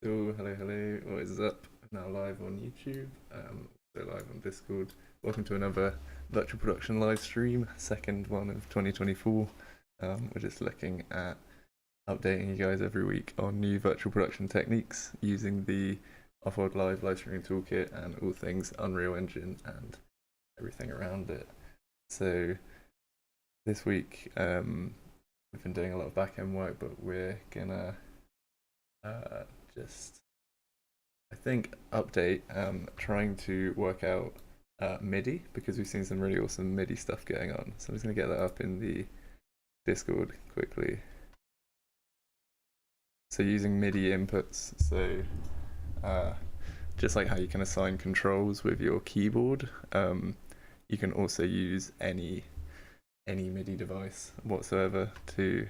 Hello, hello, what is up? Now live on YouTube, so live on Discord. Welcome to another virtual production live stream, second one of 2024. We're just looking at updating you guys every week on new virtual production techniques using the Offworld Live live streaming toolkit and all things Unreal Engine and everything around it. So this week, we've been doing a lot of back-end work, but we're gonna just I think update trying to work out MIDI because we've seen some really awesome MIDI stuff going on. So I'm just gonna get that up in the Discord quickly. So using MIDI inputs, so just like how you can assign controls with your keyboard, you can also use any MIDI device whatsoever to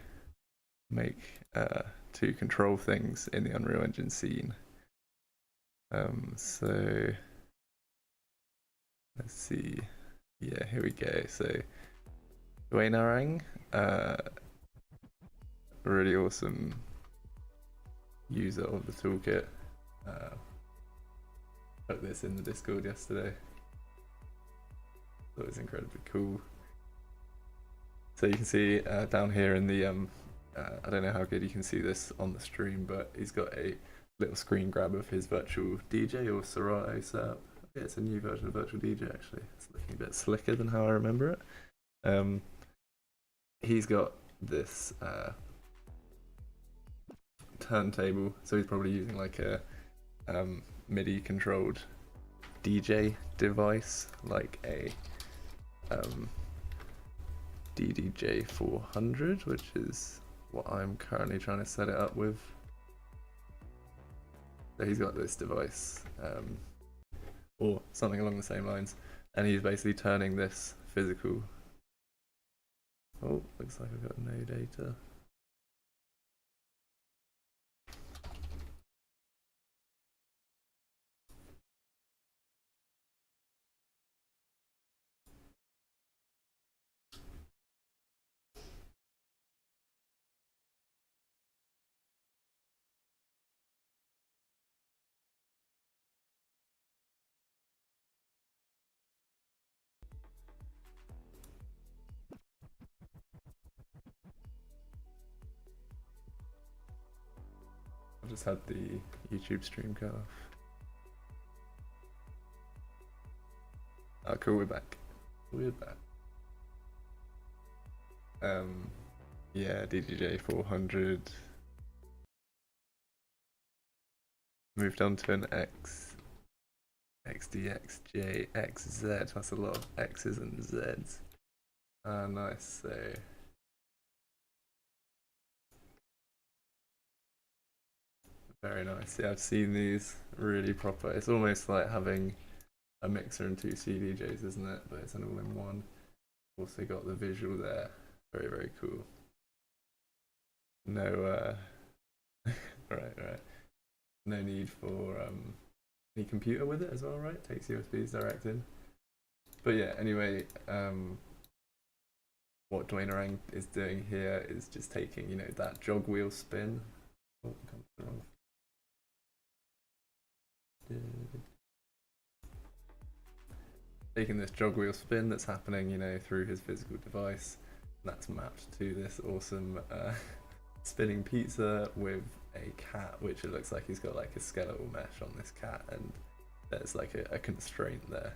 make to control things in the Unreal Engine scene. So let's see. Yeah, here we go. So Dwayne really awesome user of the toolkit. Put this in the Discord yesterday. That was incredibly cool. So you can see down here in the I don't know how good you can see this on the stream, but he's got a little screen grab of his virtual DJ or Serato setup. Yeah, it's a new version of virtual DJ actually. It's looking a bit slicker than how I remember it. He's got this turntable, so he's probably using like a MIDI controlled DJ device, like a DDJ 400, which is what I'm currently trying to set it up with. So he's got this device, or something along the same lines, and he's basically turning this physical. Oh, looks like I've got no data. I just had the YouTube stream cut off. Oh, cool, we're back. We're back. Yeah, DDJ 400. Moved on to an XDXJ, XZ. That's a lot of X's and Z's. Nice. So very nice. Yeah, I've seen these really proper. It's almost like having a mixer and two CDJs, isn't it? But it's an all-in-one. Also got the visual there. Very, very cool. No, right. No need for any computer with it as well, right? Takes USBs direct in. But yeah, anyway, what Dwayne is doing here is just taking, you know, that jog wheel spin. Oh, taking this jog wheel spin that's happening, you know, through his physical device. That's mapped to this awesome spinning pizza with a cat, which it looks like he's got like a skeletal mesh on this cat, and there's like a constraint there,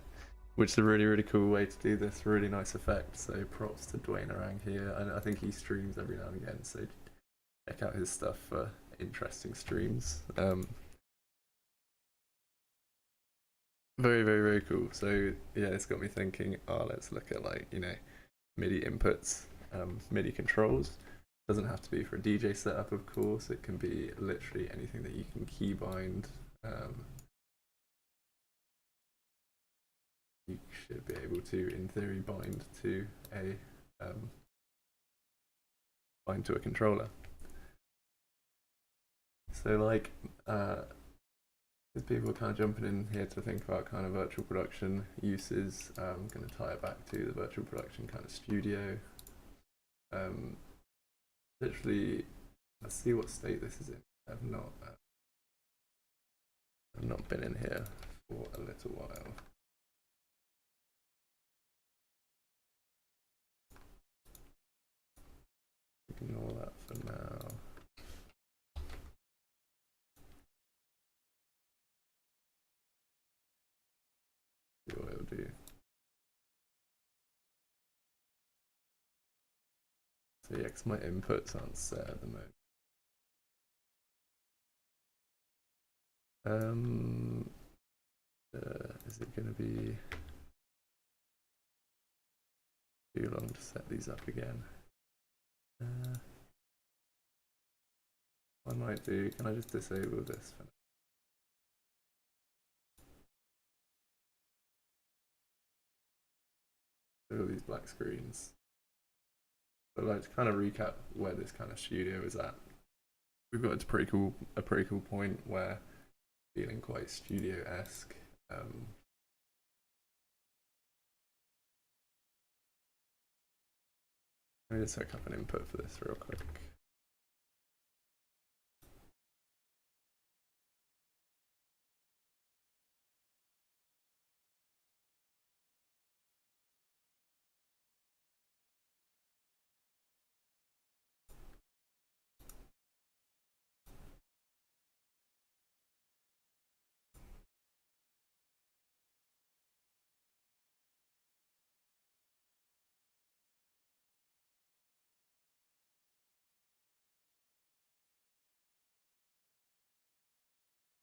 which is a really, really cool way to do this. Really nice effect. So props to Dwayne here. And I think he streams every now and again, so check out his stuff for interesting streams. Very, very, very cool. So yeah, it's got me thinking, let's look at like, you know, MIDI inputs, MIDI controls. Doesn't have to be for a DJ setup, of course. It can be literally anything that you can keybind. You should be able to, in theory, bind to a controller. So like, people are kind of jumping in here to think about kind of virtual production uses. I'm going to tie it back to the virtual production kind of studio. Literally, let's see what state this is in. I've not I've not been in here for a little while. Ignore that for now. See what it'll do. So yeah, 'cause my inputs aren't set at the moment. Is it going to be too long to set these up again? I might do. Can I just disable this for now? All these black screens. But like to kind of recap where this kind of studio is at. We've got a pretty cool point where feeling quite studio-esque. Let me just hook up an input for this real quick.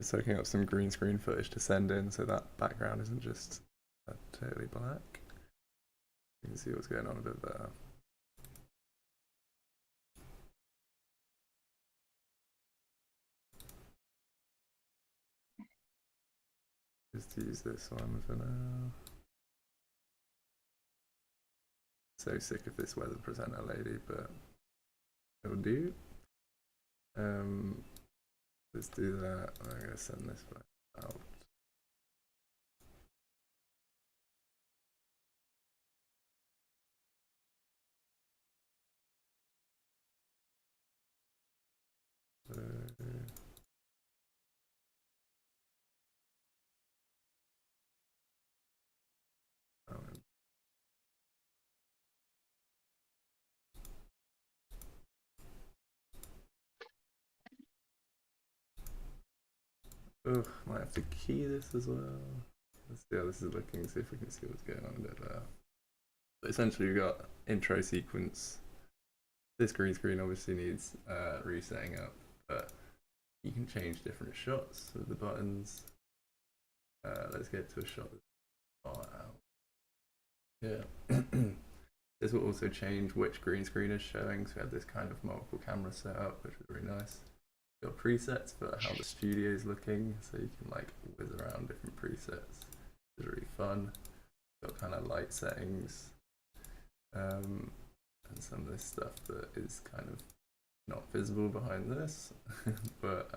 Just hooking up some green screen footage to send in so that background isn't just totally black. You can see what's going on a bit there. Just use this one for now. So sick of this weather presenter lady, but it'll do. Let's do that. I'm gonna send this one out. Ugh, might have to key this as well. Let's see how this is looking, see if we can see what's going on a bit there. But essentially we've got intro sequence. This green screen obviously needs resetting up, but you can change different shots with the buttons. Let's get to a shot that's far out. Yeah. This will also change which green screen is showing, so we have this kind of multiple camera setup, which is really nice. Got presets for how the studio is looking, so you can like whiz around different presets. It's really fun. Got kind of light settings, and some of this stuff that is kind of not visible behind this, but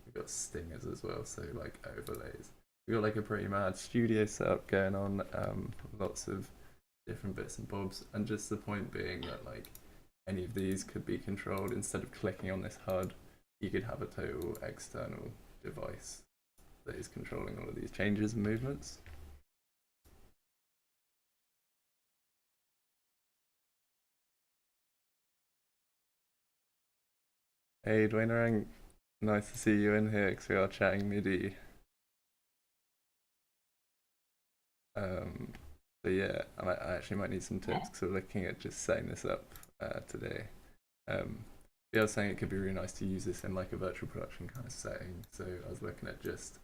we've got stingers as well, so like overlays. We've got like a pretty mad studio setup going on, lots of different bits and bobs, and just the point being that like any of these could be controlled. Instead of clicking on this HUD, you could have a total external device that is controlling all of these changes and movements. Hey Dwayne Rang, nice to see you in here because we are chatting MIDI. But yeah, I actually might need some tips because we're looking at just setting this up today. Yeah, I was saying it could be really nice to use this in like a virtual production kind of setting. So I was looking at just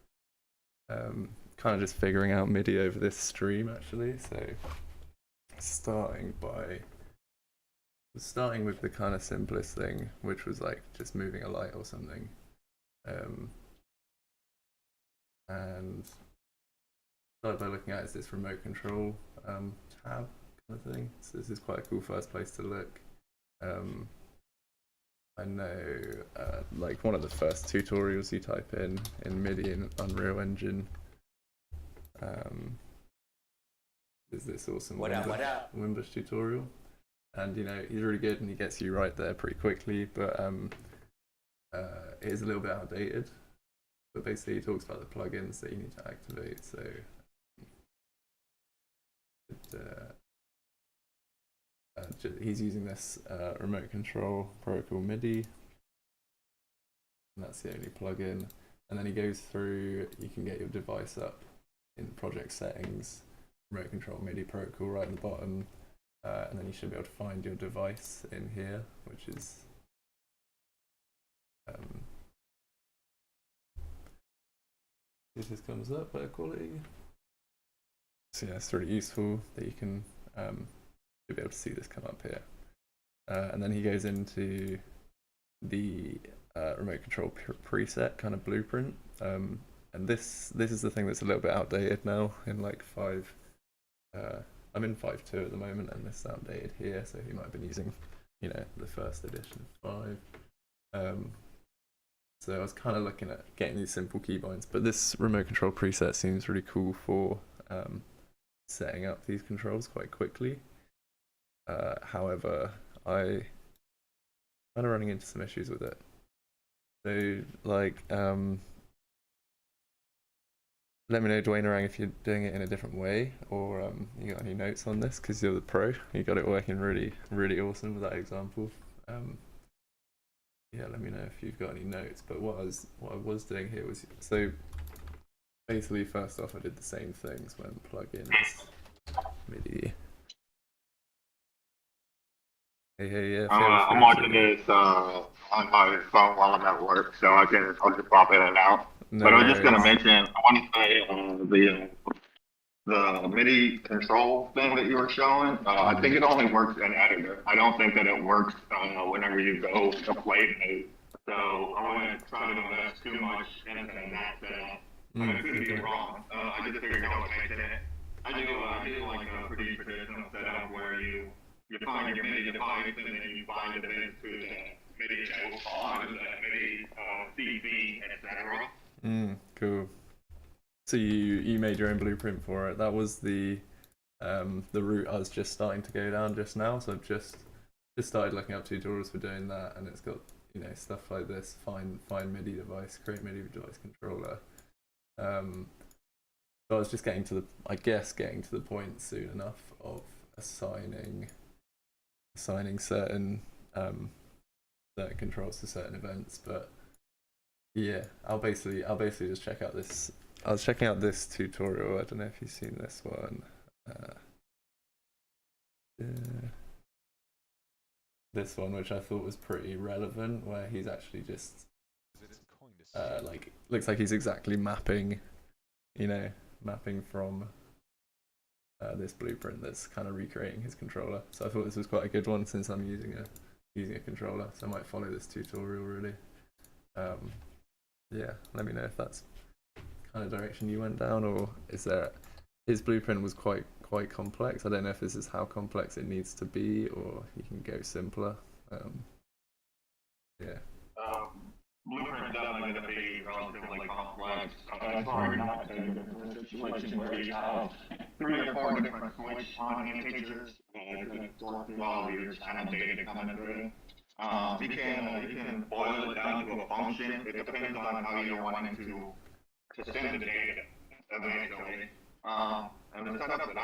kind of just figuring out MIDI over this stream actually. So starting with the kind of simplest thing, which was like just moving a light or something. And started by looking at is this remote control tab kind of thing. So this is quite a cool first place to look. I know like one of the first tutorials you type in MIDI in Unreal Engine is this awesome Wimbush tutorial, and you know he's really good and he gets you right there pretty quickly, but it is a little bit outdated. but basically he talks about the plugins that you need to activate. So he's using this remote control protocol MIDI, and that's the only plugin. And then he goes through, you can get your device up in project settings, remote control MIDI protocol right at the bottom, and then you should be able to find your device in here, which is it just comes up, better quality. So yeah, it's really useful that you can you'll be able to see this come up here. And then he goes into the remote control preset kind of blueprint. And this is the thing that's a little bit outdated now in like 5. I'm in 5.2 at the moment, and this is outdated here, so he might have been using, you know, the first edition of 5. So I was kind of looking at getting these simple keybinds, but this remote control preset seems really cool for setting up these controls quite quickly. However, I'm kind of running into some issues with it. So, like, let me know, Dwayne Orang, if you're doing it in a different way, or you got any notes on this, because you're the pro. You got it working really, really awesome with that example. Yeah, let me know if you've got any notes. But what I was doing here was, so basically, first off, I did the same things when plugins MIDI. Hey, yeah. I'm watching this on my phone while I'm at work, so I'll just pop in and out. No but I was just worries. gonna mention, I want to say the MIDI control thing that you were showing. I think it only works in editor. I don't think that it works whenever you go to play mode. So I wouldn't try to invest too much into that setup. I could be wrong. I just figured out what makes it. I do like a pretty traditional setup where you find your MIDI device and then you bind it into the MIDI font, the MIDI CV, etc. Cool. So you made your own blueprint for it. That was the route I was just starting to go down just now. So I've just started looking up tutorials for doing that, and it's got, you know, stuff like this: find MIDI device, create MIDI device controller. So I was just getting to the point soon enough of assigning certain controls to certain events. But yeah, I'll basically just check out this. I was checking out this tutorial. I don't know if you've seen this one. This one, which I thought was pretty relevant, where he's actually just like, looks like he's exactly mapping from this blueprint that's kind of recreating his controller. So I thought this was quite a good one, since I'm using a controller. So I might follow this tutorial really. Yeah, let me know if that's kind of direction you went down, or is there, his blueprint was quite complex. I don't know if this is how complex it needs to be, or you can go simpler. Yeah. Blueprint is definitely going to be relatively complex. It's hard not to get into a situation where you have 3 or 4 different switch on integers to sort through all of your channel data coming through. You can boil it down to a function. It depends on how you're wanting to send the data eventually. And the setup that I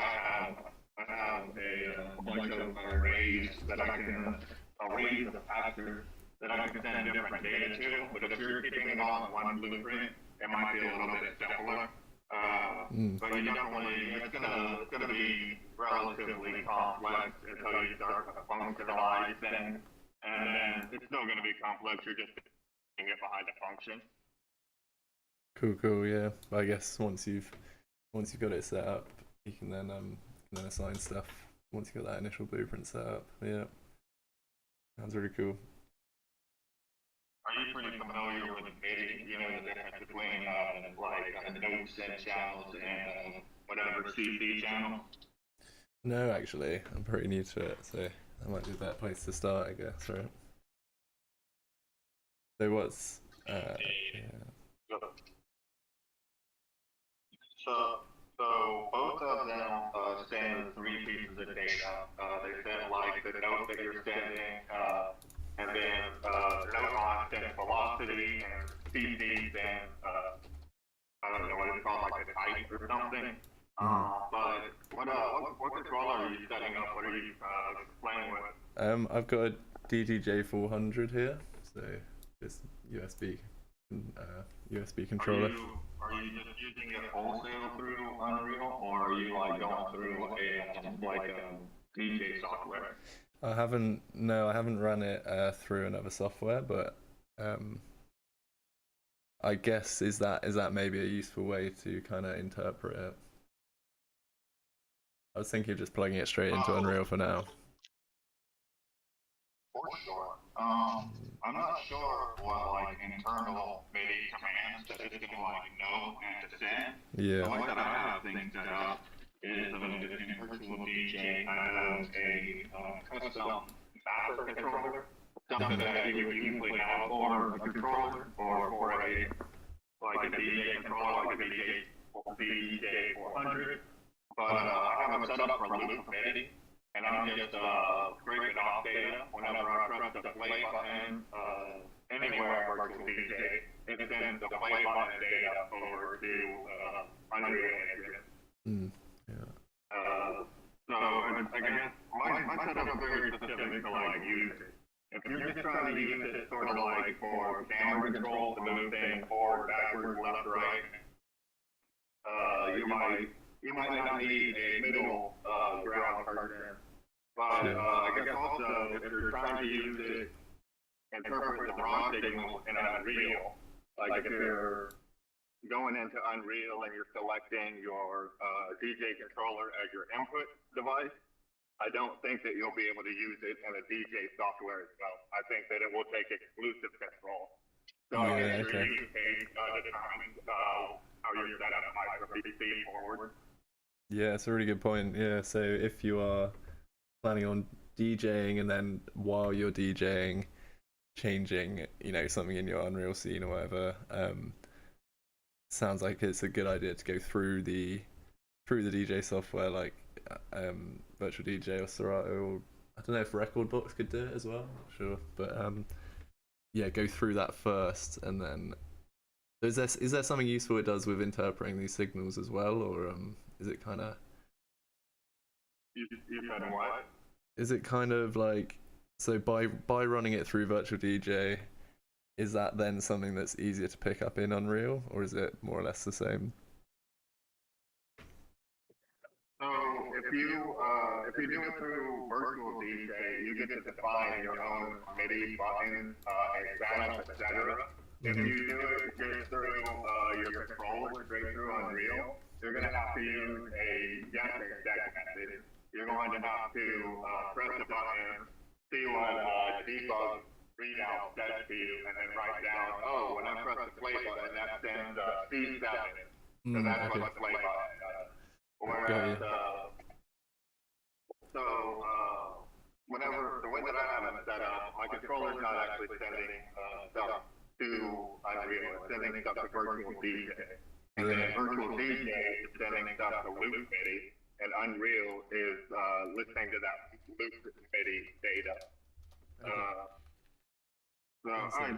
have a bunch of arrays that I can arrays of factors that I can send different data to. But if you're keeping it all in one blueprint, it might be a little bit simpler. But you definitely, it's gonna be relatively complex until you start functionalizing, and then it's still gonna be complex. You're just putting it behind a function. Cool. Yeah. I guess once you've got it set up, you can then assign stuff. Once you got that initial blueprint set up, yeah. Sounds really cool. Are you pretty familiar with the difference between like node set channels and whatever CC channel? No, actually, I'm pretty new to it, so that might be a better place to start, I guess, right? So what's yeah. So both of them send 3 pieces of data. They send like the node that you're sending, and then node on sends velocity, and CC sends I don't know what it's called, like a type or something. But what controller are you setting up? What are you playing with? I've got a DDJ 400 here, so just USB controller. Are you just using it wholesale through Unreal, or are you like going through DJ software? I haven't run it through another software, but I guess is that maybe a useful way to kind of interpret it? I was thinking of just plugging it straight into Unreal for now. For sure. I'm not sure what like internal MIDI commands that it's gonna like know and to send. Yeah. The way that I have things set up is in Virtual DJ I have a custom master controller, something that you would usually have for a controller or for a DJ controller, like a DJ 400. But I have it set up for loop MIDI, and I'm just scraping off data whenever I press the play button anywhere on Virtual DJ. It sends the play button data over to Unreal Engine. So I guess my setup is very specific to like users. If you're just trying to use it sort of like for camera control to move things forward, backwards, left, right, you might not need a middle ground person. But I guess also if you're trying to use it, interpret the raw signals in Unreal, like if you're going into Unreal and you're selecting your DJ controller as your input device, I don't think that you'll be able to use it in a DJ software as well. I think that it will take exclusive control. So I guess your use case determines how you're set up for PC forward. Yeah, it's a really good point. Yeah, so if you are planning on DJing and then while you're DJing, changing, something in your Unreal scene or whatever, sounds like it's a good idea to go through the DJ software like Virtual DJ or Serato, or I don't know if Recordbox could do it as well. I'm not sure, but yeah, go through that first, and then is there something useful it does with interpreting these signals as well, or is it kind of? You said what? Is it kind of like, so by running it through Virtual DJ, is that then something that's easier to pick up in Unreal, or is it more or less the same? So if you do it through Virtual DJ, you get to define your own MIDI button, setup, etc. If you do it just through your controller straight through Unreal, you're going to have to use a generic stack method. You're going to have to press the button, see what debug readout says to you, and then write down, oh, when I press the play button, that sends C7. So that's what the play button does. Whereas, whenever, the way that I have it set up, my controller's not actually sending stuff to Unreal, it's sending stuff to Virtual DJ. And then Virtual DJ is sending stuff to Loop MIDI, and Unreal is listening to that Loop MIDI data. So I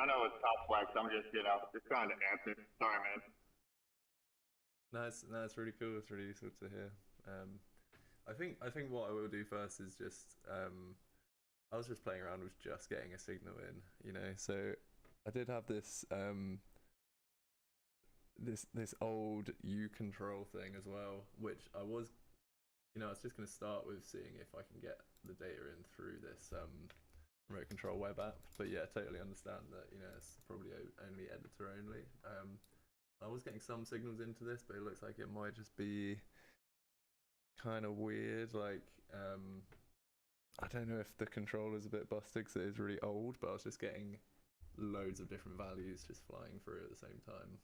know it's complex, I'm just, just trying to answer. Sorry, man. No, it's really cool. It's really useful to hear. I think what I will do first is just I was just playing around with just getting a signal in, So I did have this this old U control thing as well, which I was just going to start with seeing if I can get the data in through this remote control web app. But yeah, totally understand that it's probably only editor only. I was getting some signals into this, but it looks like it might just be kind of weird. Like, I don't know if the controller's a bit busted because it is really old, but I was just getting loads of different values just flying through at the same time.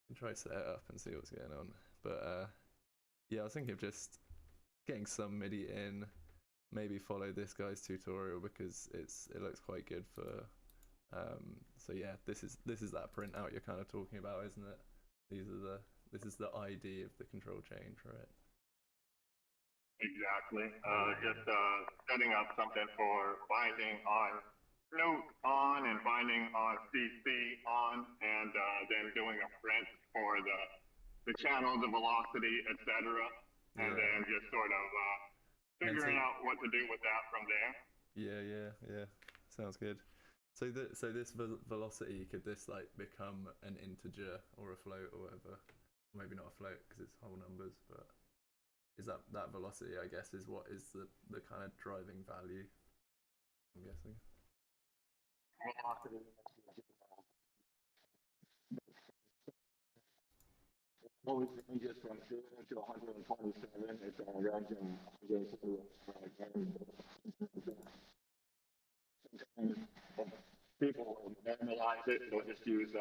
And try to set it up and see what's going on. But yeah, I was thinking of just getting some MIDI in, maybe follow this guy's tutorial because it looks quite good for. So yeah, this is that printout you're kind of talking about, isn't it? This is the ID of the control change, right? Exactly. Just setting up something for binding on note on and binding on CC on, and then the channel, the velocity, etc., and then just sort of figuring out what to do with that from there. Yeah. Sounds good. So this velocity, could this like become an integer or a float or whatever? Maybe not a float because it's whole numbers, but is that velocity, I guess, is what is the kind of driving value, I'm guessing. Velocity. Always ranges from 0 to 127. It's random. Sometimes people normalize it. They'll just use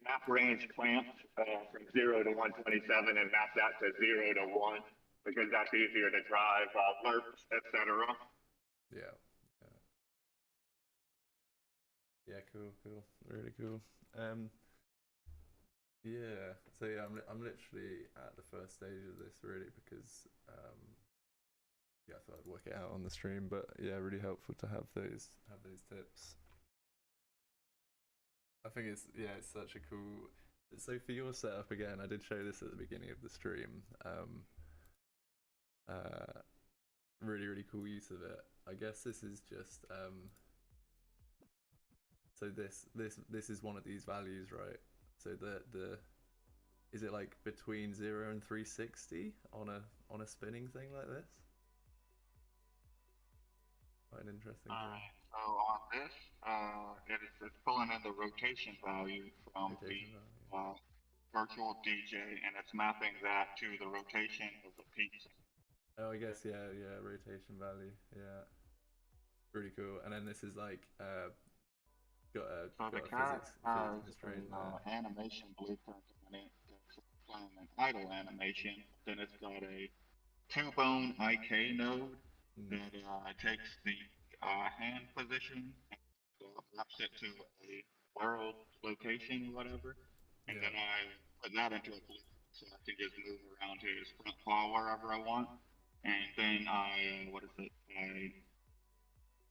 map range clamps from 0 to 127 and map that to 0 to 1 because that's easier to drive lerps, etc. Yeah, cool, really cool. Yeah, so yeah, I'm literally at the first stage of this really because yeah, I thought I'd work it out on the stream, but yeah, really helpful to have those tips. I think it's such a cool. So for your setup again, I did show this at the beginning of the stream. Really cool use of it. I guess this is just so this is one of these values, right? So the is it like between 0 and 360 on a spinning thing like this? Quite an interesting thing. So on this, it's pulling in the rotation value from the virtual DJ, and it's mapping that to the rotation of the piece. Oh, I guess yeah, rotation value, yeah. Really cool. And then this is like got a physics constraint there. Animation blueprint on it. That's playing an idle animation. Then it's got a 2-bone IK node that takes the hand position and maps it to a world location or whatever. And then I put that into a blueprint so I can just move around his front paw wherever I want. And then I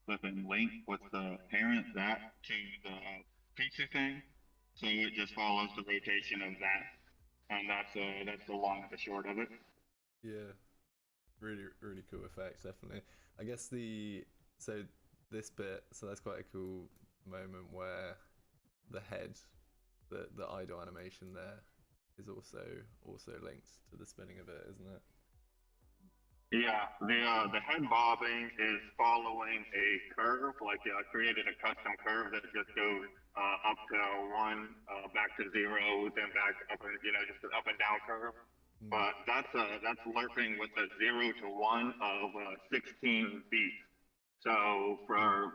flip and link with the parent that to the pizza thing. So it just follows the rotation of that. And that's the long and the short of it. Yeah. Really cool effects, definitely. I guess so this bit, so that's quite a cool moment where the head, the idle animation there is also linked to the spinning of it, isn't it? Yeah, the head bobbing is following a curve, like I created a custom curve that just goes up to 1, back to 0, then back up, and just an up and down curve. But that's lerping with a 0 to 1 of 16 beats. So for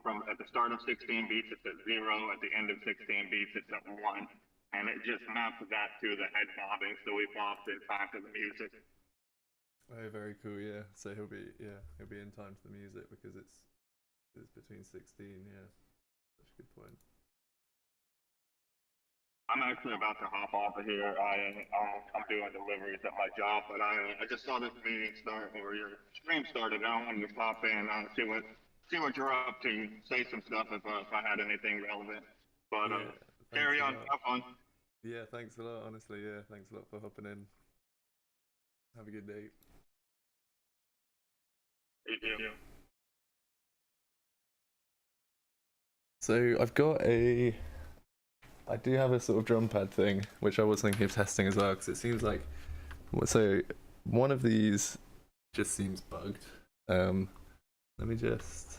from at the start of 16 beats, it's at 0. At the end of 16 beats, it's at 1. And it just maps that to the head bobbing, so we bobbed it back to the music. Oh, very cool. Yeah. So he'll be in time to the music because it's between 16. Yeah, such a good point. I'm actually about to hop off of here. I'm doing deliveries at my job, but I just saw this meeting start or your stream started. I wanted to pop in, see what you're up to, say some stuff if I had anything relevant. But carry on, have fun. Yeah, thanks a lot. Honestly, yeah, thanks a lot for hopping in. Have a good day. You too. So I do have a sort of drum pad thing, which I was thinking of testing as well, because it seems like, so one of these just seems bugged. Let me just,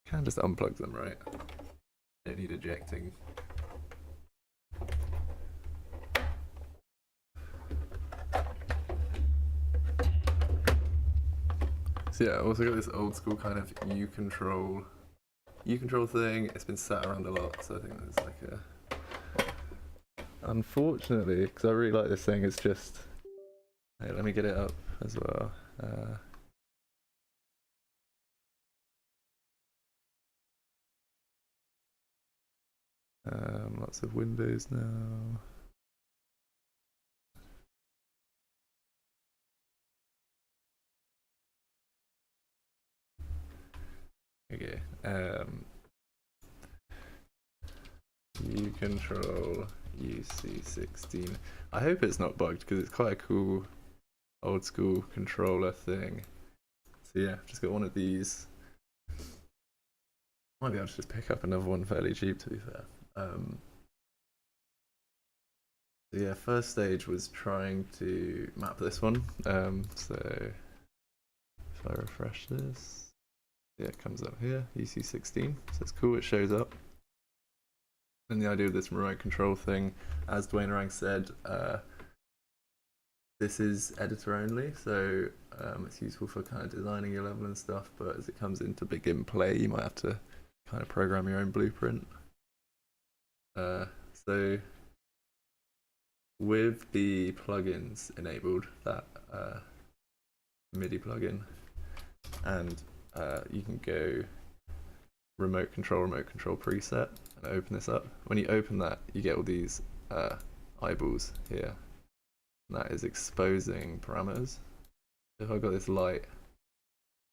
can just unplug them, right? Don't need ejecting. So yeah, I also got this old school kind of U control thing. It's been sat around a lot, so I think there's like a. Unfortunately, because I really like this thing, it's just. Hey, let me get it up as well. Lots of windows now. Okay. U control UC16. I hope it's not bugged because it's quite a cool old school controller thing. So yeah, I've just got one of these. Might be able to just pick up another one fairly cheap, to be fair. So yeah, first stage was trying to map this one. So if I refresh this, yeah, it comes up here, UC16. So it's cool, it shows up. And the idea of this remote control thing, as Dwayne Rang said, this is editor only, so it's useful for kind of designing your level and stuff, but as it comes into begin play, you might have to kind of program your own blueprint. So with the plugins enabled, that MIDI plugin, and you can go remote control preset and open this up. When you open that, you get all these eyeballs here. And that is exposing parameters. If I've got this light,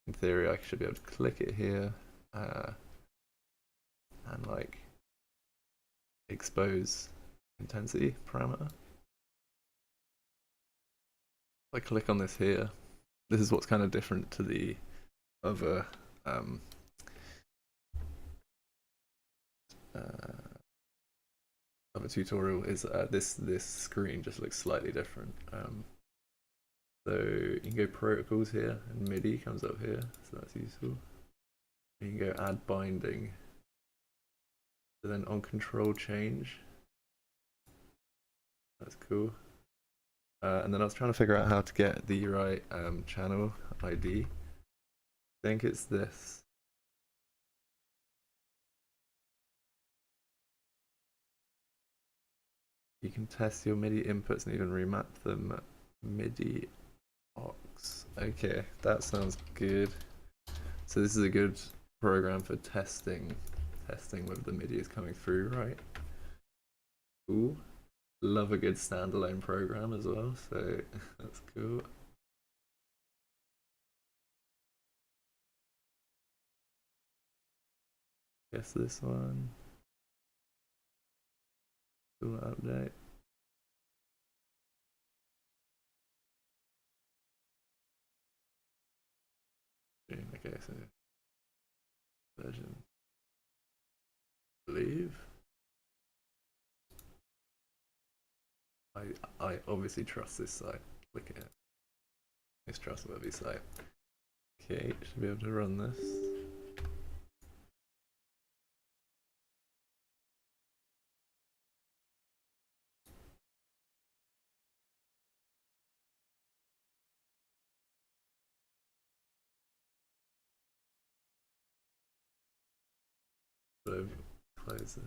in theory I should be able to click it here and like expose intensity parameter. If I click on this here, this is what's kind of different to the other tutorial is this screen just looks slightly different. So you can go protocols here, and MIDI comes up here, so that's useful. You can go add binding. So then on control change, that's cool. And then I was trying to figure out how to get the right channel ID. I think it's this. You can test your MIDI inputs and even remap them. MIDI aux. Okay, that sounds good. So this is a good program for testing whether the MIDI is coming through right. Cool. Love a good standalone program as well, so that's cool. Guess this one. Cool update. Okay, so version. I believe. I obviously trust this site. Look at it. It's a trustworthy site. Okay, should be able to run this. So close it.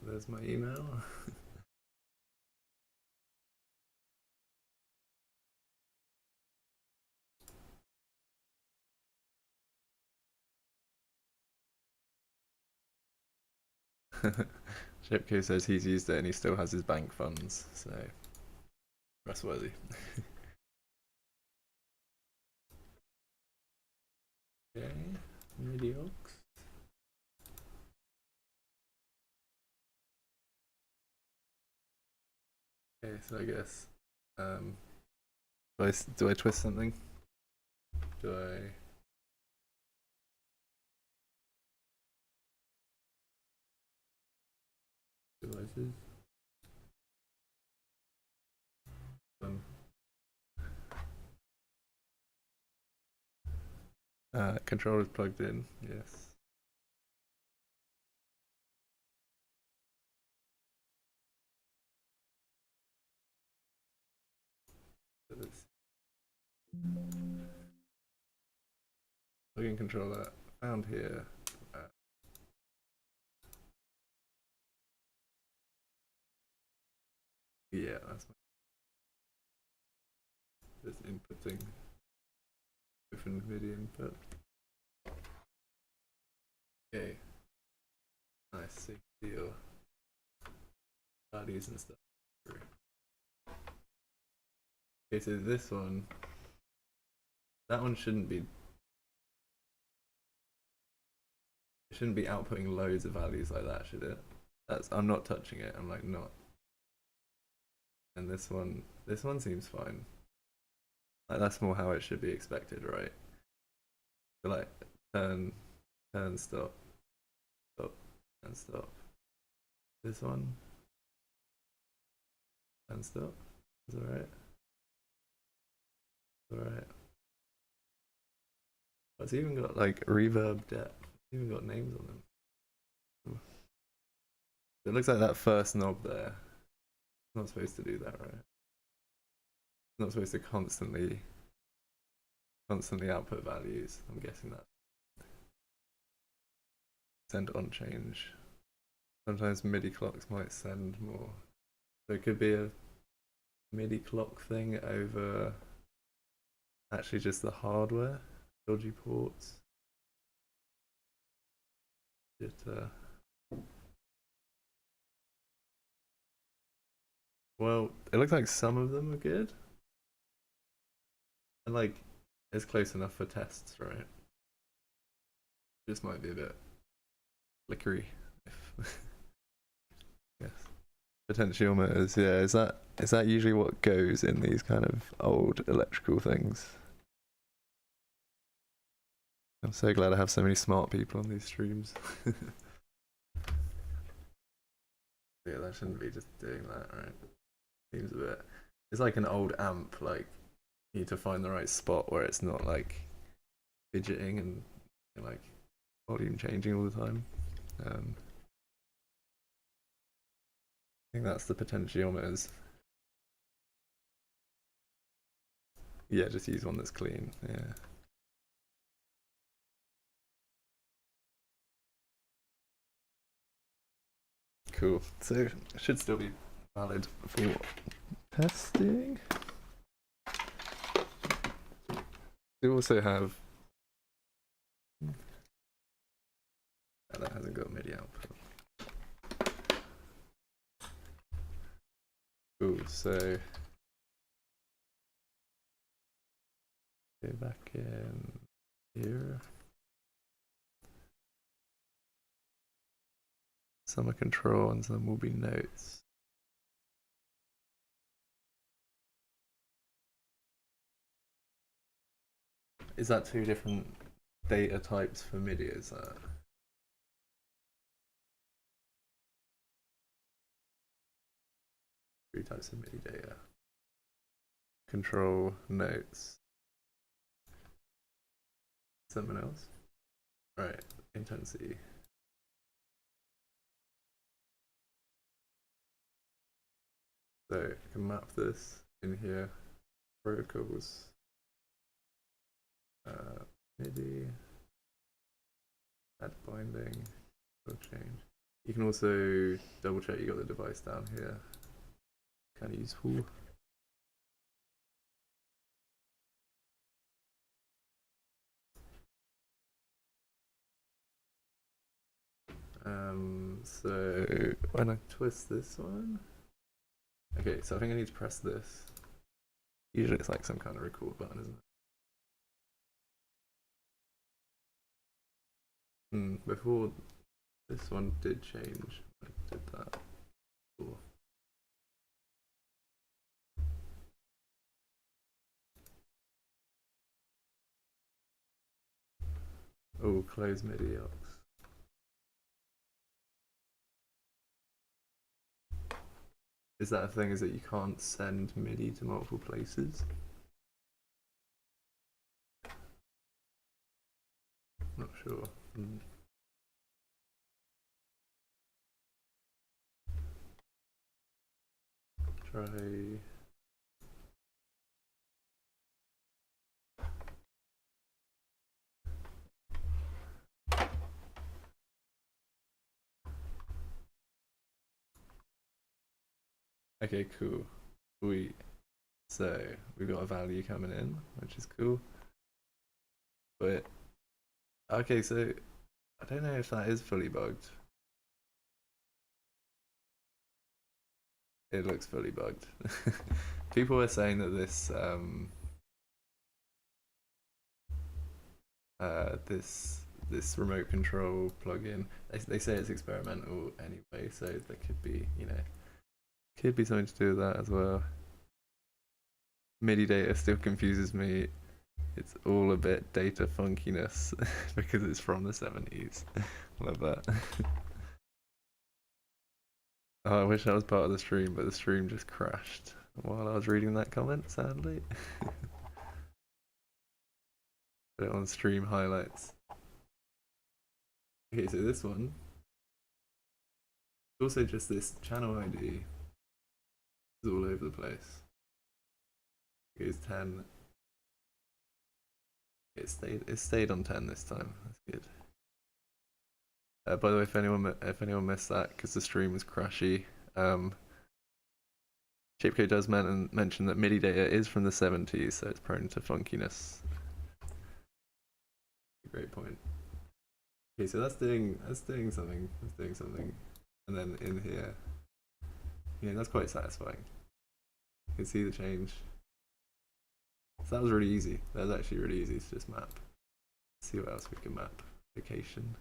There's my email. Shipko says he's used it and he still has his bank funds, so trustworthy. Okay, MIDI aux. Okay, so I guess do I twist something? Do I? Devices. Controller's plugged in. Yes. Plug-in controller found here. Yeah, that's just inputting different MIDI input. Okay. Nice, so your values and stuff. Okay, so this one, that one shouldn't be outputting loads of values like that, should it? I'm not touching it. I'm like not. And this one seems fine. Like that's more how it should be expected, right? So like turn, stop, stop, and stop. This one, and stop. Is that right? Alright. It's even got like reverb depth. It's even got names on them. It looks like that first knob there. It's not supposed to do that, right? It's not supposed to constantly output values. I'm guessing that. Send on change. Sometimes MIDI clocks might send more. So it could be a MIDI clock thing over actually just the hardware. Dodgy ports. Jitter. Well, it looks like some of them are good. And like, it's close enough for tests, right? This might be a bit flickery. Yes. Potentiometers, yeah. Is that usually what goes in these kind of old electrical things? I'm so glad I have so many smart people on these streams. Yeah, that shouldn't be just doing that, right? Seems a bit. It's like an old amp, like you need to find the right spot where it's not like fidgeting and like volume changing all the time. I think that's the potentiometers. Yeah, just use one that's clean. Yeah. Cool. So it should still be valid for testing. We also have. Oh, that hasn't got MIDI output. Cool. So go back in here. Some are control and some will be notes. Is that two different data types for MIDI? Is that? Three types of MIDI data. Control, notes. Something else? Right, intensity. So I can map this in here. Protocols. MIDI. Add binding. Will change. You can also double check you got the device down here. Kind of useful. So when I twist this one, okay, so I think I need to press this. Usually it's like some kind of record button, isn't it? Before this one did change, I did that. Cool. Oh, close MIDI aux. Is that a thing? Is that you can't send MIDI to multiple places? Not sure. Try. Okay, cool. So we've got a value coming in, which is cool. But okay, so I don't know if that is fully bugged. It looks fully bugged. People were saying that this remote control plugin, they say it's experimental anyway, so there could be, could be something to do with that as well. MIDI data still confuses me. It's all a bit data funkiness because it's from the 70s. Love that. Oh, I wish I was part of the stream, but the stream just crashed while I was reading that comment, sadly. Put it on stream highlights. Okay, so this one, it's also just this channel ID is all over the place. It goes 10. It stayed on 10 this time. That's good. By the way, if anyone missed that because the stream was crashy, Shapeco does mention that MIDI data is from the 70s, so it's prone to funkiness. Great point. Okay, so that's doing something. That's doing something, and then in here, that's quite satisfying. You can see the change. So that was really easy. That was actually really easy to just map. Let's see what else we can map. Location.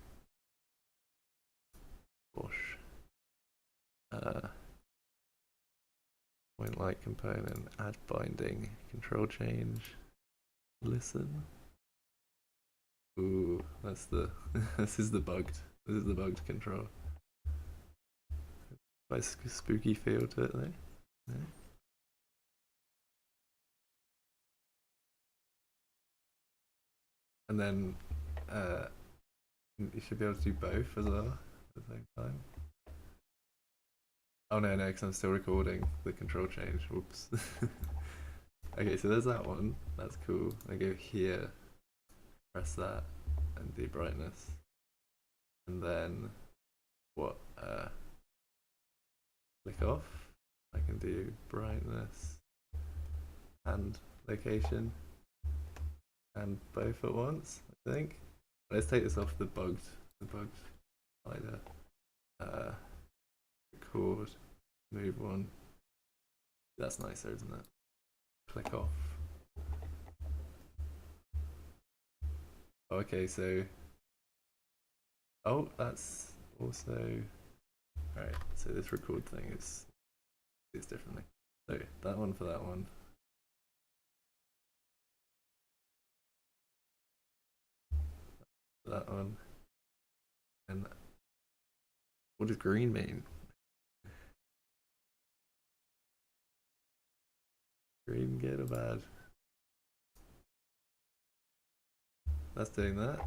Wash. Point light component. Add binding. Control change. Listen. Ooh, that's the this is the bugged control. Quite a spooky feel to it though. Yeah. And then you should be able to do both as well at the same time. Oh no, because I'm still recording the control change. Whoops. Okay, so there's that one. That's cool. I go here, press that, and do brightness. And then what? Click off. I can do brightness and location and both at once, I think. Let's take this off the bugged slider. Record, move one. That's nicer, isn't it? Click off. Okay, so that's also right. So this record thing is differently. So that one for that one. That one. And what does green mean? Green, good or bad? That's doing that.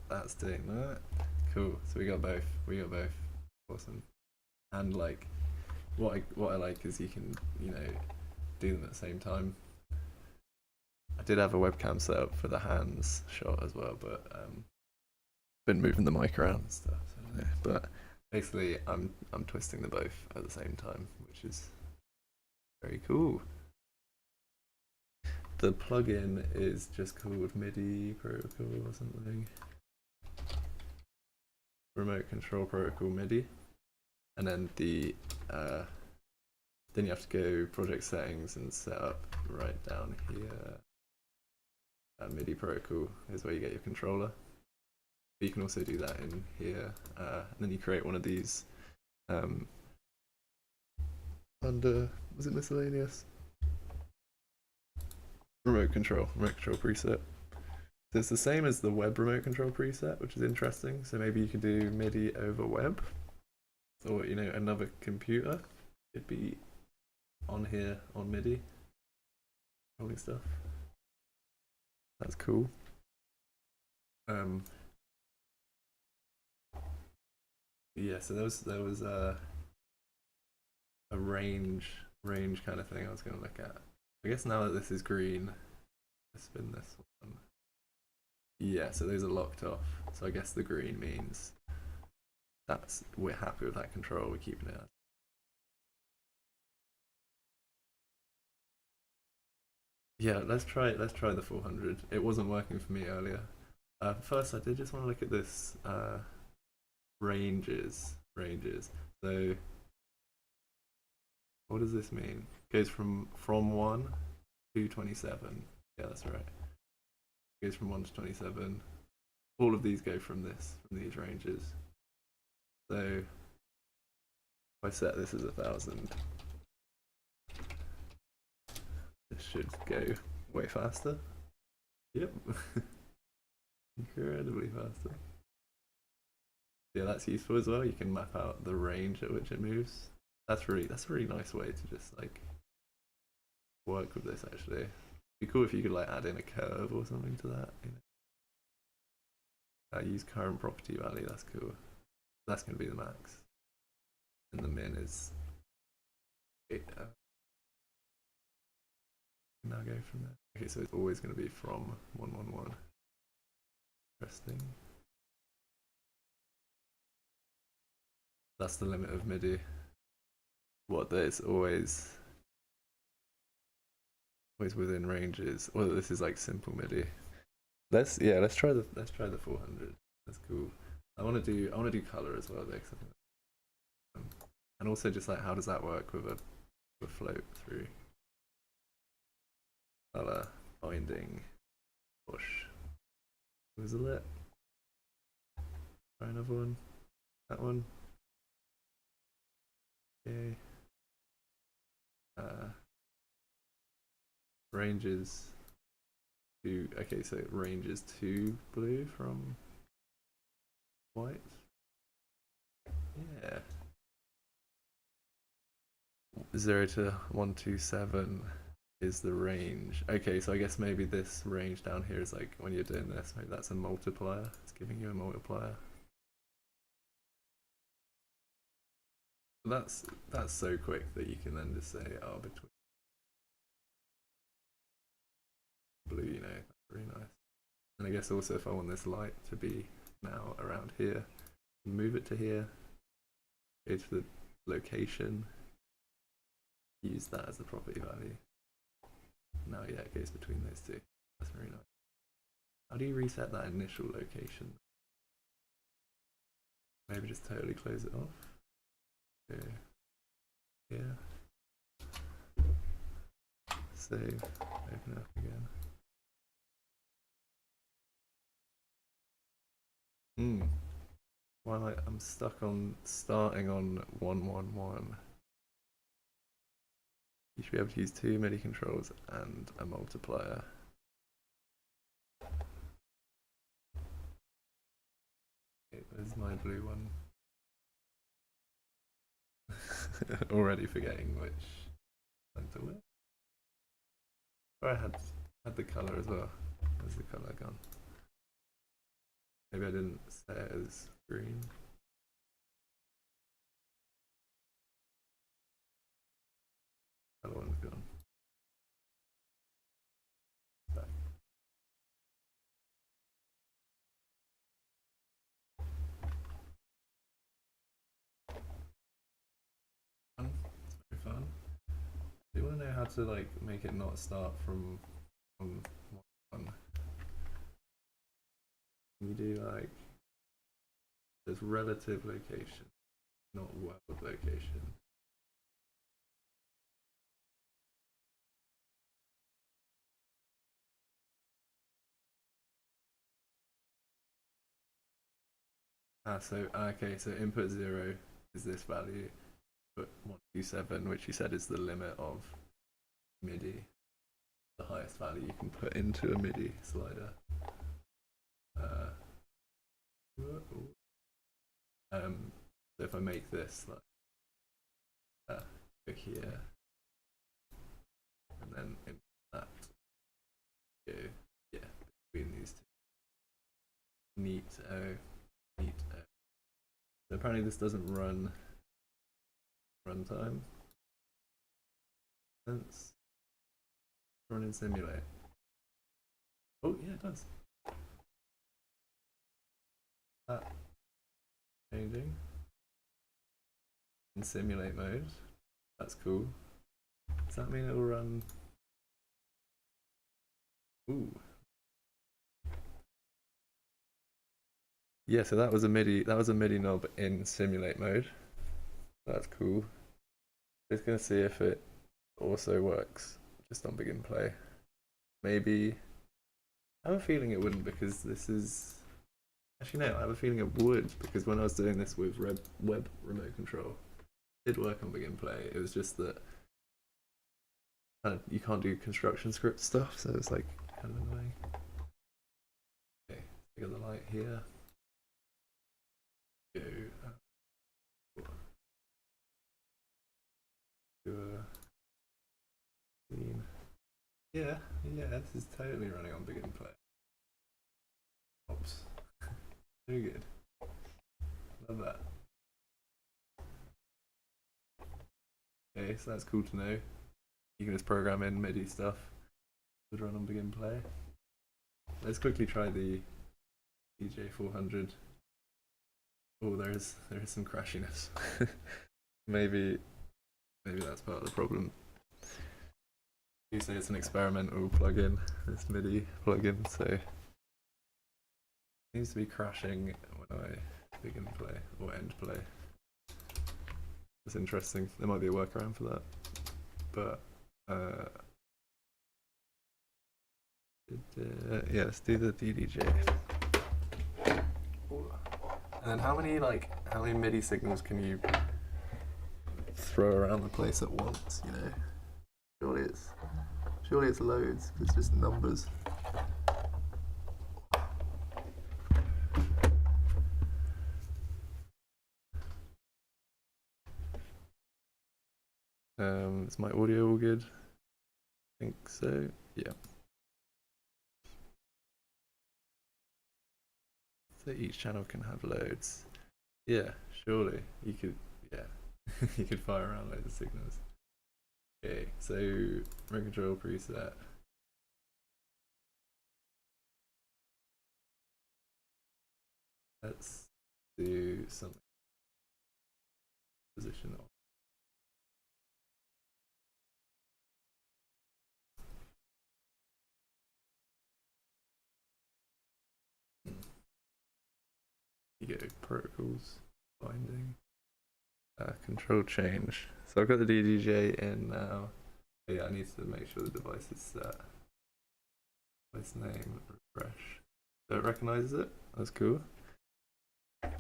That's doing that. Cool. So we got both. Awesome. And like, what I like is you can do them at the same time. I did have a webcam set up for the hands shot as well, but been moving the mic around and stuff. So, yeah. But basically, I'm twisting them both at the same time, which is very cool. The plugin is just called MIDI protocol or something. Remote control protocol MIDI, and then then you have to go project settings and set up right down here. MIDI protocol is where you get your controller. But you can also do that in here, and then you create one of these under, was it miscellaneous? Remote control preset. So it's the same as the web remote control preset, which is interesting. So maybe you could do MIDI over web, or another computer. It'd be on here on MIDI, holding stuff. That's cool. Yeah, so there was a range kind of thing I was going to look at. I guess now that this is green, let's spin this one. Yeah, so those are locked off. So I guess the green means we're happy with that control. We're keeping it. Yeah, let's try the 400. It wasn't working for me earlier. First, I did just want to look at this ranges. So what does this mean? It goes from 1 to 27. Yeah, that's right. It goes from 1 to 27. All of these go from these ranges. So if I set this as 1,000, this should go way faster. Yep. Incredibly faster. Yeah, that's useful as well. You can map out the range at which it moves. That's a really nice way to just like work with this actually. It'd be cool if you could like add in a curve or something to that, you know. Use current property value, that's cool. That's gonna be the max. And the min is now go from there. Okay, so it's always gonna be from 111. Interesting. That's the limit of MIDI. What there's always within ranges. Well, this is like simple MIDI. Let's try the 400. That's cool. I want to do color as well, though, and also just like how does that work with a float through color binding push. Whistle it. Try another one. That one. Okay. Ranges to okay, so it ranges to blue from white. Yeah. 0 to 127 is the range. Okay, so I guess maybe this range down here is like when you're doing this, maybe that's a multiplier. It's giving you a multiplier. That's so quick that you can then just say, oh, between blue, you know, that's really nice. And I guess also if I want this light to be now around here, move it to here, go to the location, use that as the property value. Now, yeah, it goes between those two. That's very nice. How do you reset that initial location? Maybe just totally close it off. Okay. Yeah. Save. Open it up again. Why am I'm stuck on starting on 111. You should be able to use 2 MIDI controls and a multiplier. Okay, there's my blue one. Already forgetting which one to win. Oh, I had the color as well. Where's the color gone? Maybe I didn't set it as green. Other one's gone. Back. It's very fun. Do you want to know how to like make it not start from one? You do like there's relative location, not world location. Okay, so input 0 is this value, but 127, which you said is the limit of MIDI, the highest value you can put into a MIDI slider. So if I make this like go here, and then in that go, yeah, between these two. Neat. So apparently this doesn't run runtime. Let's run and simulate. Oh yeah, it does. That changing in simulate mode. That's cool. Does that mean it will run Ooh. Yeah, so that was a MIDI knob in simulate mode. That's cool. Just gonna see if it also works just on begin play. Maybe I have a feeling it wouldn't because this is actually no, I have a feeling it would because when I was doing this with web remote control, it did work on begin play. It was just that you can't do construction script stuff, so it's like kind of annoying. Okay, we got the light here. Go do a scene. Yeah, this is totally running on begin play. Oops. Very good. Love that. Okay, so that's cool to know. You can just program in MIDI stuff to run on begin play. Let's quickly try the DJ 400. Oh, there is some crashiness. maybe that's part of the problem. You say it's an experimental plugin, this MIDI plugin, so it seems to be crashing when I begin play or end play. That's interesting. There might be a workaround for that, but yeah, let's do the DDJ. And then how many MIDI signals can you throw around the place at once? You know, surely it's loads. It's just numbers. Is my audio all good? I think so. Yeah. So each channel can have loads. Yeah, surely you could. Yeah, you could fire around loads of signals. Okay, so remote control preset. Let's do something. Position on. You go protocols, binding, control change. So I've got the DDJ in now. Oh, yeah, I need to make sure the device is set. Device name, refresh. So it recognizes it. That's cool.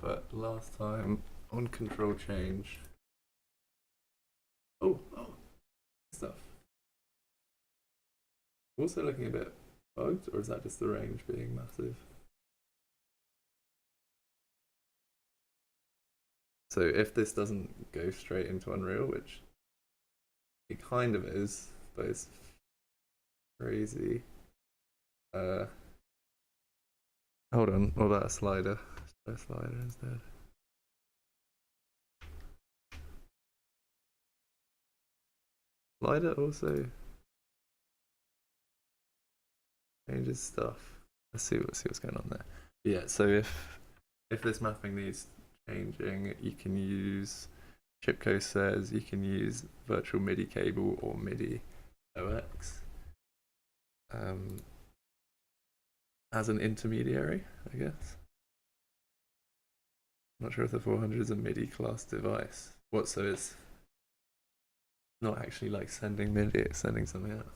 But last time on control change. Oh, stuff. Also looking a bit bugged, or is that just the range being massive? So if this doesn't go straight into Unreal, which it kind of is, but it's crazy. Hold on, what about a slider? Let's try a slider instead. Slider also changes stuff. Let's see what's going on there. Yeah, so if this mapping needs changing, you can use Chipco says you can use virtual MIDI cable or MIDI OX as an intermediary, I guess. I'm not sure if the 400 is a MIDI class device. What, so it's not actually like sending MIDI, it's sending something else.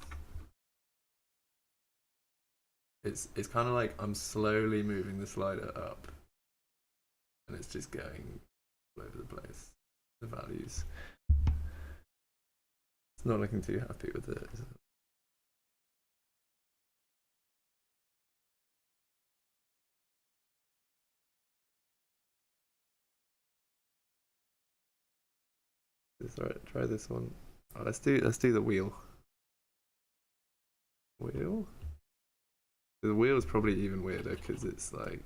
It's kind of like I'm slowly moving the slider up and it's just going all over the place, the values. It's not looking too happy with it, is it? Alright, try this one. Oh, let's do the wheel. Wheel? The wheel's probably even weirder because it's like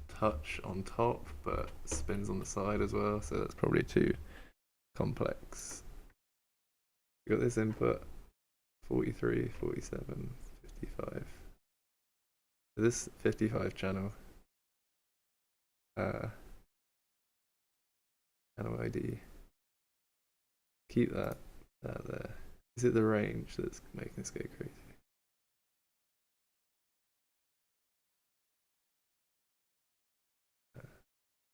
touch on top but spins on the side as well, so that's probably too complex. We got this input 43, 47, 55. This 55 channel channel ID. Keep that there. Is it the range that's making this go crazy?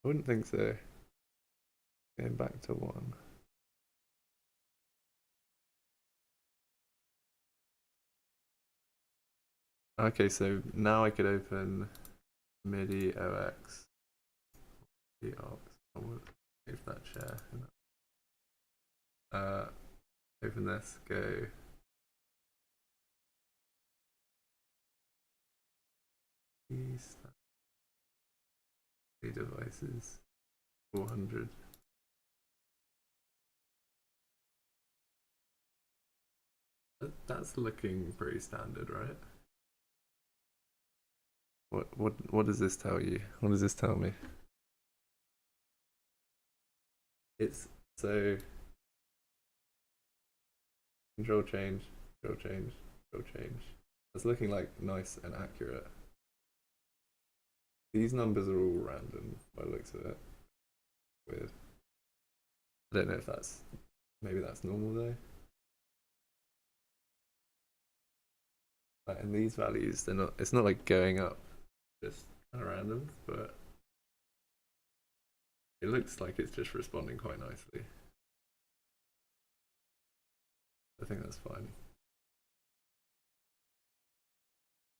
I wouldn't think so. Going back to 1. Okay, so now I could open MIDI OX. The aux. I would move that share. Open this, go. These devices. 400. That's looking pretty standard, right? What does this tell you? What does this tell me? It's so control change, control change, control change. It's looking like nice and accurate. These numbers are all random by the looks of it. Weird. I don't know if that's maybe that's normal though. And these values, they're not. It's not like going up, just kind of random, but it looks like it's just responding quite nicely. I think that's fine.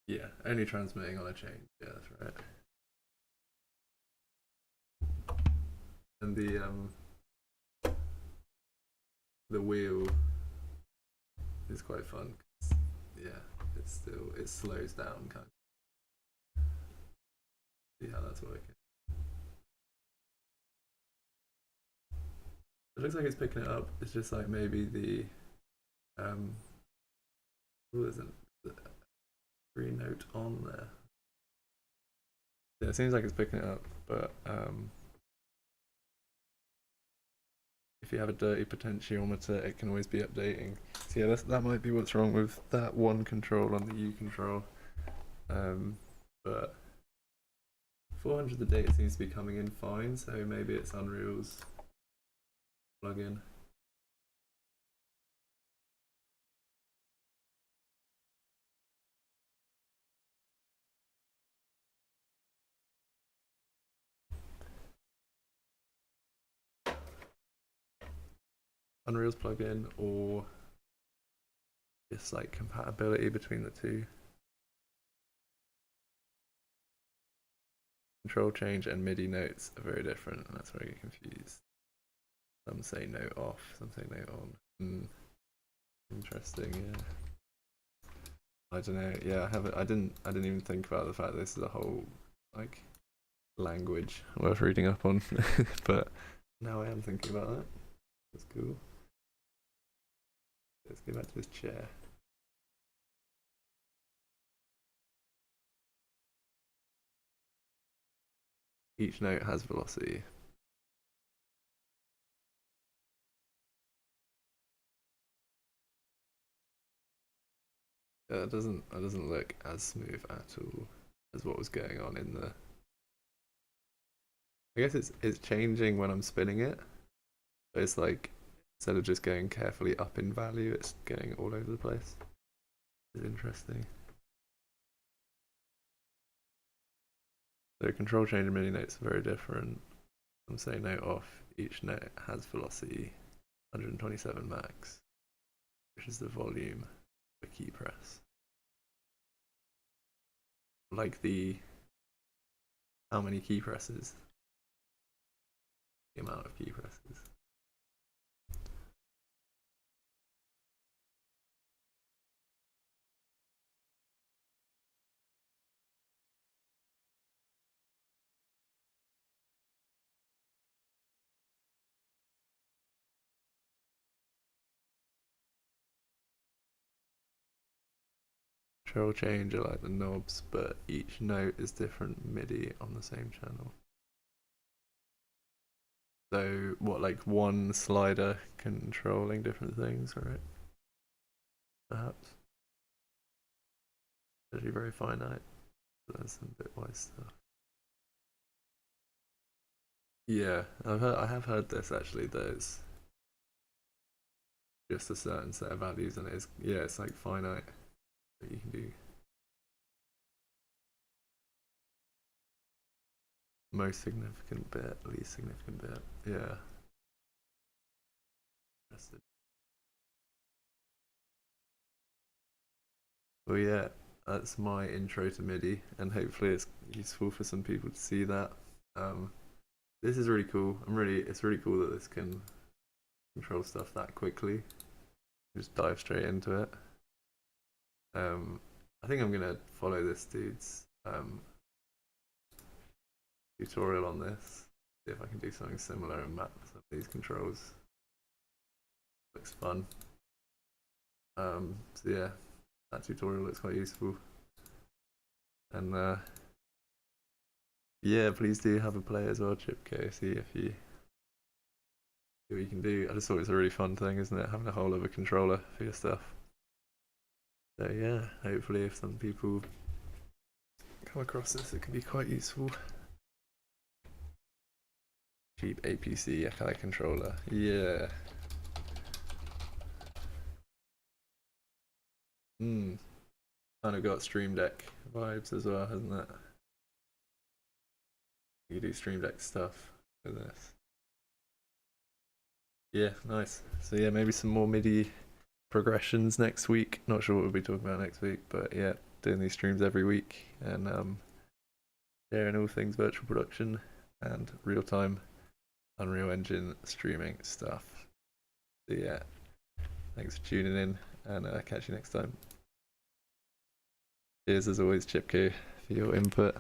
Yeah, only transmitting on a change. Yeah, that's right. And the wheel is quite fun. Yeah, it slows down kind of. See how that's working. It looks like it's picking it up. It's just like maybe the what is it? The green note on there. Yeah, it seems like it's picking it up, but if you have a dirty potentiometer, it can always be updating. So yeah, that might be what's wrong with that one control on the U control. But 400 the data seems to be coming in fine, so maybe it's Unreal's plugin. Unreal's plugin, or just like compatibility between the two. Control change and MIDI notes are very different, and that's where I get confused. Some say note off, some say note on. Interesting, yeah. I don't know. Yeah, I didn't even think about the fact that this is a whole like language worth reading up on, but now I am thinking about that. That's cool. Let's go back to this chair. Each note has velocity. Yeah, it doesn't look as smooth at all as what was going on in the. I guess it's changing when I'm spinning it, but it's like instead of just going carefully up in value, it's going all over the place. It's interesting. So control change and MIDI notes are very different. I'm saying note off. Each note has velocity 127 max, which is the volume of a key press. Like the how many key presses, the amount of key presses. Control change are like the knobs, but each note is different MIDI on the same channel. So what, like one slider controlling different things, right? Perhaps. Actually very finite. There's some bitwise stuff. Yeah, I have heard this actually. There's just a certain set of values, and it's like finite that you can do. most significant bit, least significant bit. Yeah. Well, yeah, that's my intro to MIDI, and hopefully it's useful for some people to see that. This is really cool. It's really cool that this can control stuff that quickly. Just dive straight into it. I think I'm gonna follow this dude's tutorial on this. See if I can do something similar and map some of these controls. Looks fun. So yeah, that tutorial looks quite useful. And yeah, please do have a play as well, Chipko. See what you can do. I just thought it's a really fun thing, isn't it? Having a whole other controller for your stuff. So yeah, hopefully if some people come across this, it can be quite useful. Cheap APC Akai controller. Yeah. Kind of got Stream Deck vibes as well, hasn't it? You do Stream Deck stuff with this. Yeah, nice. So yeah, maybe some more MIDI progressions next week. Not sure what we'll be talking about next week, but yeah, doing these streams every week and sharing all things virtual production and real-time Unreal Engine streaming stuff. So yeah, thanks for tuning in, and catch you next time. Cheers as always, Chipko, for your input.